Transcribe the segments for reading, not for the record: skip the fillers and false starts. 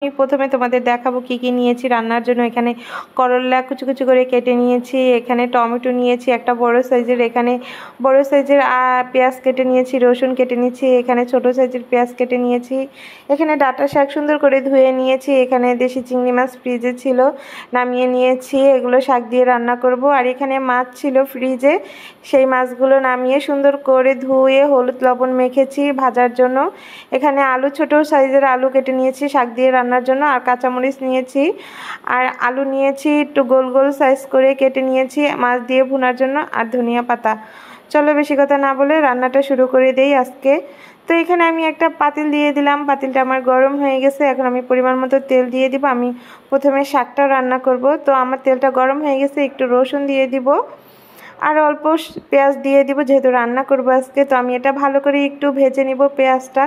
আমি প্রথমে তোমাদের দেখাবো কি কি নিয়েছি রান্নার জন্য। এখানে করলা কুচি কুচি করে কেটে নিয়েছি, এখানে টমেটো নিয়েছি একটা বড় সাইজের, এখানে বড় সাইজের পেঁয়াজ কেটে নিয়েছি, রসুন কেটে নিয়েছি, এখানে ছোট সাইজের পেঁয়াজ কেটে নিয়েছি, এখানে ডাঁটা শাক সুন্দর করে ধুয়ে নিয়েছি, এখানে দেশি চিংড়ি মাছ ফ্রিজে ছিল নামিয়ে নিয়েছি, এগুলো শাক দিয়ে রান্না করব। আর এখানে মাছ ছিল ফ্রিজে, সেই মাছগুলো নামিয়ে সুন্দর করে ধুয়ে হলুদ লবণ মেখেছি ভাজার জন্য। এখানে আলু ছোট সাইজের আলু কেটে নিয়েছি শাক দিয়ে রান্নার জন্য, আর কাঁচামরিচ নিয়েছি, আর আলু নিয়েছি একটু গোল গোল সাইজ করে কেটে নিয়েছি মাছ দিয়ে ভুনার জন্য, আর ধনিয়া পাতা। চলো বেশি কথা না বলে রান্নাটা শুরু করে দেই আজকে। তো এখানে আমি একটা পাতিল দিয়ে দিলাম, পাতিলটা আমার গরম হয়ে গেছে, এখন আমি পরিমাণ মতো তেল দিয়ে দিব। আমি প্রথমে শাকটা রান্না করব, তো আমার তেলটা গরম হয়ে গেছে, একটু রসুন দিয়ে দিব আর অল্প পেঁয়াজ দিয়ে দিব, যেহেতু রান্না করব আজকে। তো আমি এটা ভালো করে একটু ভেজে নিব, পেঁয়াজটা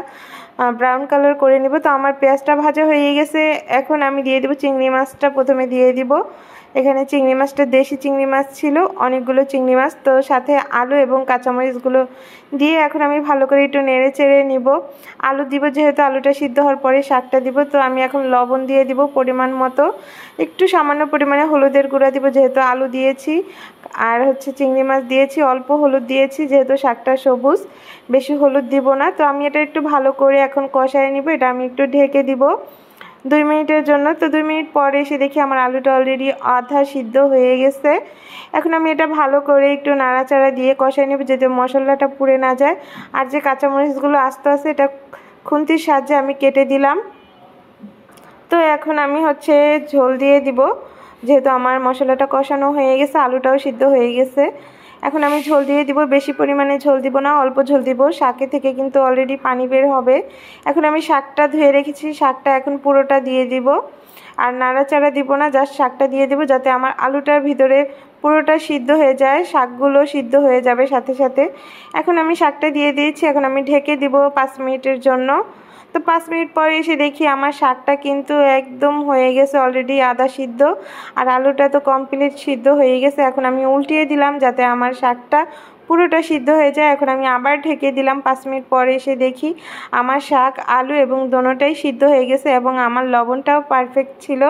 ব্রাউন কালার করে নিব। তো আমার পেঁয়াজটা ভাজা হয়ে গেছে, এখন আমি দিয়ে দিব চিংড়ি মাছটা, প্রথমে দিয়ে দিব। এখানে চিংড়ি মাছটা দেশি চিংড়ি মাছ ছিল অনেকগুলো চিংড়ি মাছ, তো সাথে আলু এবং কাঁচামরিচগুলো দিয়ে এখন আমি ভালো করে একটু নেড়ে চেড়ে নিব। আলু দিব, যেহেতু আলুটা সিদ্ধ হওয়ার পরে শাকটা দিব। তো আমি এখন লবণ দিয়ে দিব পরিমাণ মতো, একটু সামান্য পরিমাণে হলুদের গুঁড়া দিব, যেহেতু আলু দিয়েছি, আর চিংড়ি মাছ দিয়েছি, অল্প হলুদ দিয়েছি, যেহেতু শাকটা সবুজ, বেশি হলুদ দিব না। তো আমি এটা একটু ভালো করে এখন কষায় নিব, এটা আমি একটু ঢেকে দিব 2 মিনিটের জন্য। তো 2 মিনিট পরে এসে দেখি আমার আলুটা অলরেডি আধা সিদ্ধ হয়ে গেছে। এখন আমি এটা ভালো করে একটু নাড়াচাড়া দিয়ে কষায় নেব, যাতে মশলাটা পুড়ে না যায়। আর যে কাঁচামরিচগুলো আস্তে আস্তে এটা খুন্তির সাহায্যে আমি কেটে দিলাম। তো এখন আমি ঝোল দিয়ে দিব, যেহেতু আমার মশলাটা কষানো হয়ে গেছে, আলুটাও সিদ্ধ হয়ে গেছে। এখন আমি ঝোল দিয়ে দিব, বেশি পরিমাণে ঝোল দিব না, অল্প ঝোল দিব, শাকে থেকে কিন্তু অলরেডি পানি বের হবে। এখন আমি শাকটা ধুয়ে রেখেছি, শাকটা এখন পুরোটা দিয়ে দিব, আর নাড়াচাড়া দিব না, জাস্ট শাকটা দিয়ে দিব, যাতে আমার আলুটার ভিতরে পুরোটা সিদ্ধ হয়ে যায়, শাকগুলো সিদ্ধ হয়ে যাবে সাথে সাথে। এখন আমি শাকটা দিয়ে দিয়েছি, এখন আমি ঢেকে দিব 5 মিনিটের জন্য। তো 5 মিনিট পরে এসে দেখি আমার শাকটা কিন্তু একদম হয়ে গেছে অলরেডি আধা সিদ্ধ, আর আলুটা তো কমপ্লিট সিদ্ধ হয়ে গেছে। এখন আমি উল্টিয়ে দিলাম যাতে আমার শাকটা পুরোটা সিদ্ধ হয়ে যায়। এখন আমি আবার ঢেকে দিলাম, 5 মিনিট পরে এসে দেখি আমার শাক আলু এবং দোনোটাই সিদ্ধ হয়ে গেছে, এবং আমার লবণটাও পারফেক্ট ছিল।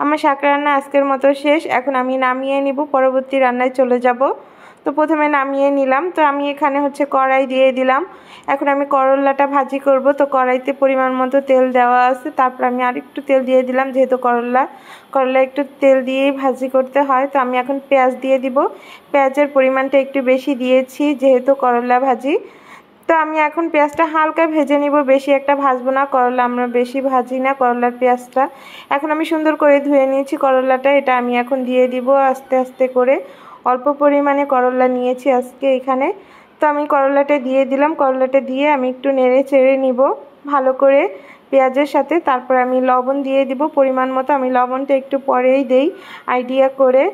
আমার শাক রান্না আজকের মতো শেষ, এখন আমি নামিয়ে নিব, পরবর্তী রান্নায় চলে যাব। তো প্রথমে নামিয়ে নিলাম। তো আমি এখানে কড়াই দিয়ে দিলাম, এখন আমি করলাটা ভাজি করব। তো কড়াইতে পরিমাণ মতো তেল দেওয়া আছে, তারপর আমি আরেকটু তেল দিয়ে দিলাম, যেহেতু করলা একটু তেল দিয়েই ভাজি করতে হয়। তো আমি এখন পেঁয়াজ দিয়ে দিব, পেঁয়াজের পরিমাণটা একটু বেশি দিয়েছি যেহেতু করলা ভাজি। তো আমি এখন পেঁয়াজটা হালকা ভেজে নিব, বেশি একটা ভাজবো না, করলা আমরা বেশি ভাজি না করলার পেঁয়াজটা। এখন আমি সুন্দর করে ধুয়ে নিয়েছি করলাটা, এটা আমি এখন দিয়ে দিব আস্তে আস্তে করে। অল্প পরিমাণে করলা নিয়েছি আজকে এখানে। তো আমি করলাটা দিয়ে দিলাম, করলাটা দিয়ে আমি একটু নেড়ে চেড়ে নিব ভালো করে পেঁয়াজের সাথে। তারপর আমি লবণ দিয়ে দিব পরিমাণ মতো, আমি লবণটা একটু পরেই দেই আইডিয়া করে।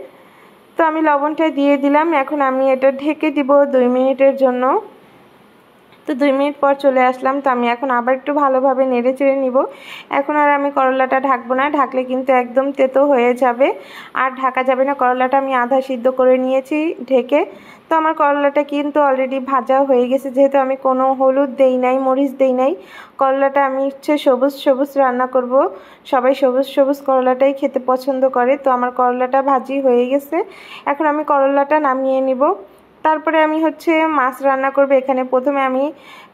তো আমি লবণটা দিয়ে দিলাম, এখন আমি এটা ঢেকে দিব 2 মিনিটের জন্য। তো 2 মিনিট পর চলে আসলাম। তো আমি এখন আবার একটু ভালোভাবে নেড়ে চেড়ে নিব। এখন আর আমি করলাটা ঢাকবো না, ঢাকলে কিন্তু একদম তেতো হয়ে যাবে, আর ঢাকা যাবে না। করলাটা আমি আধা সিদ্ধ করে নিয়েছি ঢেকে। তো আমার করলাটা কিন্তু অলরেডি ভাজা হয়ে গেছে, যেহেতু আমি কোনো হলুদ দেই নাই, মরিচ দেই নাই। করলাটা আমি সবুজ সবুজ রান্না করব, সবাই সবুজ সবুজ করলাটাই খেতে পছন্দ করে। তো আমার করলাটা ভাজি হয়ে গেছে, এখন আমি করলাটা নামিয়ে নিব। তারপরে আমি মাছ রান্না করব। এখানে প্রথমে আমি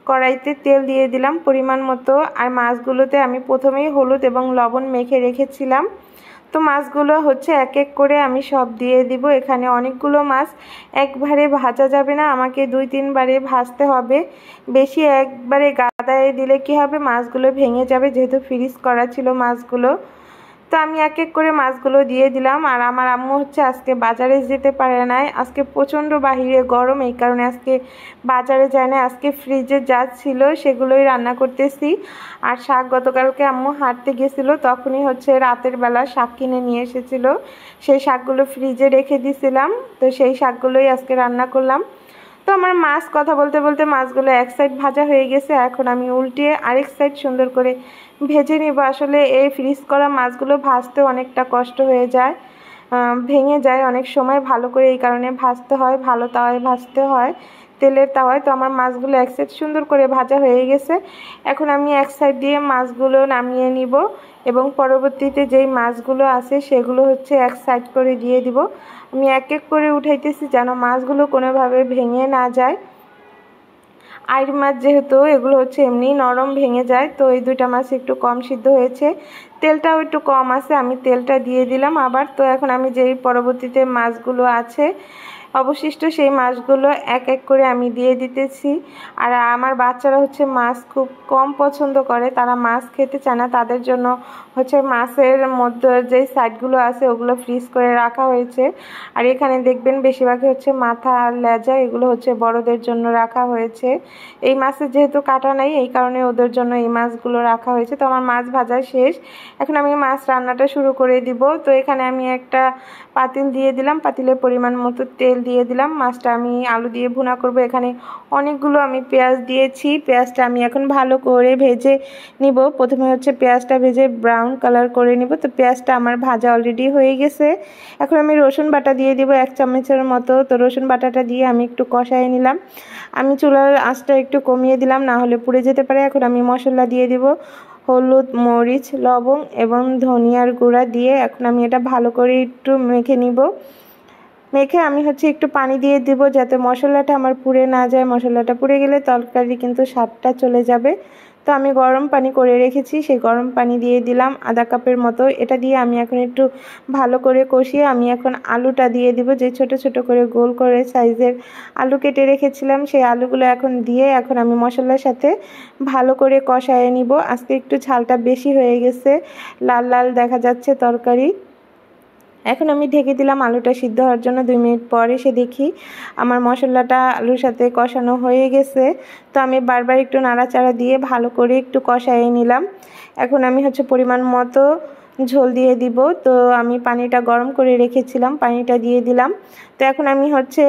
কড়াইতে তেল দিয়ে দিলাম পরিমাণ মতো, আর মাছগুলোতে আমি প্রথমেই হলুদ এবং লবণ মেখে রেখেছিলাম। তো মাছগুলো এক এক করে আমি সব দিয়ে দিব। এখানে অনেকগুলো মাছ, একবারে ভাজা যাবে না, আমাকে 2-3 বারে ভাজতে হবে। বেশি একবারে গাদায় দিলে কি হবে, মাছগুলো ভেঙে যাবে, যেহেতু ফ্রিজ করা ছিল মাছগুলো। তো আমি এক এক করে মাছগুলো দিয়ে দিলাম। আর আমার আম্মু আজকে বাজারে যেতে পারে নাই, আজকে প্রচণ্ড বাহিরে গরম, এই কারণে আজকে বাজারে যায় না, আজকে ফ্রিজে যা ছিল সেগুলোই রান্না করতেছি। আর শাক গতকালকে আম্মু হাঁটতে গেছিলো, তখনই রাতের বেলা শাক কিনে নিয়ে এসেছিল, সেই শাকগুলো ফ্রিজে রেখে দিয়েছিলাম। তো সেই শাকগুলোই আজকে রান্না করলাম। তো আমার মাছ কথা বলতে বলতে মাছগুলো এক সাইড ভাজা হয়ে গেছে, এখন আমি উল্টিয়ে আরেক সাইড সুন্দর করে ভেজে নিব। আসলে এই ফ্রিজ করা মাছগুলো ভাজতে অনেকটা কষ্ট হয়ে যায়, ভেঙে যায় অনেক সময়, ভালো করে এই কারণে ভাজতে হয়, ভালো তাওয়ায় ভাজতে হয়, তেলের তাওয়ায়। তো আমার মাছগুলো এক সাইড সুন্দর করে ভাজা হয়ে গেছে। এখন আমি এক সাইড দিয়ে মাছগুলো নামিয়ে নিব এবং পরবর্তীতে যেই মাছগুলো আছে সেগুলো হচ্ছে এক সাইড করে দিয়ে দিব। আমি এক এক করে উঠাইতেছি যেন মাছগুলো কোনোভাবে ভেঙে না যায়। আইড় মাছ যেহেতু এগুলো হচ্ছে এমনি নরম ভেঙে যায়, তো এই দুইটা মাছ একটু কম সিদ্ধ হয়েছে, তেলটাও একটু কম আছে, আমি তেলটা দিয়ে দিলাম আবার। তো এখন আমি যেই পরবর্তীতে মাছগুলো আছে অবশিষ্ট সেই মাছগুলো এক এক করে আমি দিয়ে দিতেছি। আর আমার বাচ্চারা হচ্ছে মাছ খুব কম পছন্দ করে, তারা মাছ খেতে চায় না, তাদের জন্য হচ্ছে মাছের মধ্যে যে সাইডগুলো আছে ওগুলো ফ্রিজ করে রাখা হয়েছে। আর এখানে দেখবেন বেশিরভাগই হচ্ছে মাথা আর লেজা, এগুলো হচ্ছে বড়দের জন্য রাখা হয়েছে। এই মাছের যেহেতু কাটা নাই এই কারণে ওদের জন্য এই মাছগুলো রাখা হয়েছে। তো আমার মাছ ভাজা শেষ, এখন আমি মাছ রান্নাটা শুরু করে দিব। তো এখানে আমি একটা পাতিল দিয়ে দিলাম, পাতিলের পরিমাণ মতো তেল দিয়ে দিলাম। মাছটা আমি আলু দিয়ে ভুনা করব। এখানে অনেকগুলো আমি পেঁয়াজ দিয়েছি, পেঁয়াজটা আমি এখন ভালো করে ভেজে নিব। প্রথমে হচ্ছে পেঁয়াজটা ভেজে ব্রাউন কালার করে নিব। তো পেঁয়াজটা আমার ভাজা অলরেডি হয়ে গেছে। এখন আমি রসুন বাটা দিয়ে দিব 1 চামচের মতো। তো রসুন বাটাটা দিয়ে আমি একটু কষাই নিলাম। আমি চুলার আঁচটা একটু কমিয়ে দিলাম, না হলে পুড়ে যেতে পারে। এখন আমি মশলা দিয়ে দিব, হলুদ, মরিচ, লবং এবং ধনিয়ার গুঁড়া দিয়ে এখন আমি এটা ভালো করে একটু মেখে নিব। মেখে আমি হচ্ছে একটু পানি দিয়ে দিব যাতে মশলাটা আমার পুড়ে না যায়। মশলাটা পুড়ে গেলে তরকারি কিন্তু স্বাদটা চলে যাবে। তো আমি গরম পানি করে রেখেছি, সেই গরম পানি দিয়ে দিলাম আধা কাপের মতো। এটা দিয়ে আমি এখন একটু ভালো করে কষিয়ে আমি এখন আলুটা দিয়ে দিব, যে ছোট ছোট করে গোল করে সাইজের আলু কেটে রেখেছিলাম সেই আলুগুলো এখন দিয়ে এখন আমি মশলার সাথে ভালো করে কষায় নিব। আজকে একটু ঝালটা বেশি হয়ে গেছে, লাল লাল দেখা যাচ্ছে তরকারি। এখন আমি ঢেকে দিলাম আলুটা সিদ্ধ হওয়ার জন্য। 2 মিনিট পর এসে দেখি আমার মশলাটা আলুর সাথে কষানো হয়ে গেছে। তো আমি বারবার একটু নাড়াচাড়া দিয়ে ভালো করে একটু কষাইয়ে নিলাম। এখন আমি হচ্ছে পরিমাণ মতো ঝোল দিয়ে দিব। তো আমি পানিটা গরম করে রেখেছিলাম, পানিটা দিয়ে দিলাম। তো এখন আমি হচ্ছে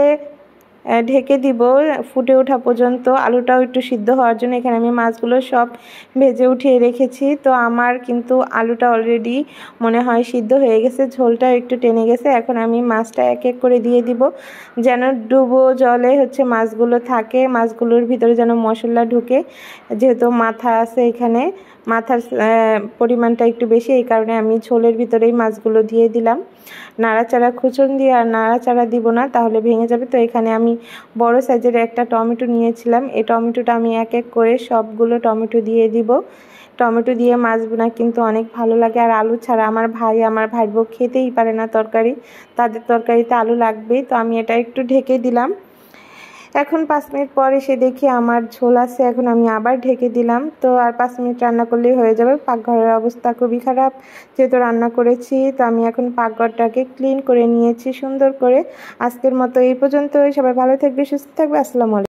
ঢেকে দিব ফুটে ওঠা পর্যন্ত, আলুটাও একটু সিদ্ধ হওয়ার জন্য। এখানে আমি মাছগুলো সব ভেজে উঠিয়ে রেখেছি। তো আমার কিন্তু আলুটা অলরেডি মনে হয় সিদ্ধ হয়ে গেছে, ঝোলটাও একটু টেনে গেছে। এখন আমি মাছটা এক এক করে দিয়ে দিব, যেন ডুবো জলে হচ্ছে মাছগুলো থাকে, মাছগুলোর ভিতরে যেন মশলা ঢুকে। যেহেতু মাথা আছে এখানে, মাথার পরিমাণটা একটু বেশি, এই কারণে আমি ঝোলের ভিতরেই মাছগুলো দিয়ে দিলাম। নাড়াচাড়া খুচুন দিয়ে আর নাড়াচাড়া দিব না, তাহলে ভেঙে যাবে। তো এখানে আমি বড় সাইজের একটা টমেটো নিয়েছিলাম, এই টমেটোটা আমি এক এক করে সবগুলো টমেটো দিয়ে দিব। টমেটো দিয়ে মাছ বোনা কিন্তু অনেক ভালো লাগে। আর আলু ছাড়া আমার ভাইয়ের বউ খেতেই পারে না তরকারি, তাদের তরকারিতে আলু লাগবেই। তো আমি এটা একটু ঢেকে দিলাম। এখন 5 মিনিট পর এসে দেখি আমার ঝোল আছে, এখন আমি আবার ঢেকে দিলাম। তো আর 5 মিনিট রান্না করলেই হয়ে যাবে। পাকঘরের অবস্থা খুবই খারাপ যেহেতু রান্না করেছি। তো আমি এখন পাকঘরটাকে ক্লিন করে নিয়েছি সুন্দর করে। আজকের মতো এই পর্যন্তই। সবাই ভালো থাকবে, সুস্থ থাকবে। আসসালামু আলাইকুম।